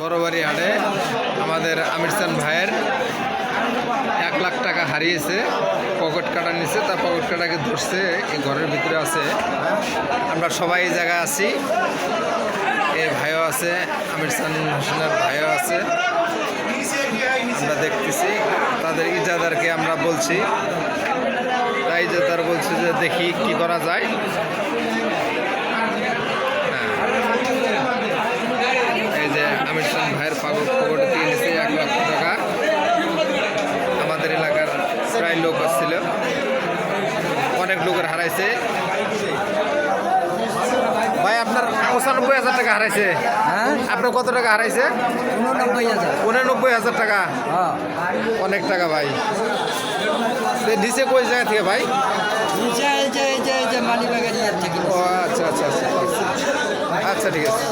বড়বাড়ি হাটে আমাদের আমির চান ভাইয়ের 1 লাখ টাকা হারিয়েছে। পকেট কাটা নিছে, তার পকেট কাটাকে ধরছে, এই ঘরের ভিতরে আছে। আমরা সবাই এই জায়গায় আছি, এই ভাইও আছে, আমির চান হোসেনের ভাইও আছে। আমরা দেখতেছি তাদের ইজাদারকে আমরা বলছি, তাই ইজাদার বলছে যে দেখি কি করা যায়। এই যে আমির চান ভাইয়ের পকেটে দিয়ে নিচ্ছে 1 লাখ টাকা। আমাদের এলাকার প্রায় লোক আসছিল, অনেক লোকের হারাইছে। ভাই আপনার 95,000 টাকা হারাইছে। হ্যাঁ, আপনার কত টাকা হারাইছে? 89,000। 89,000 টাকা, হ্যাঁ, অনেক টাকা ভাই। দিছে কই জায়গা থেকে ভাই? এই যে মালিবাগের ইয়ে থেকে। ও আচ্ছা আচ্ছা আচ্ছা আচ্ছা, ঠিক আছে।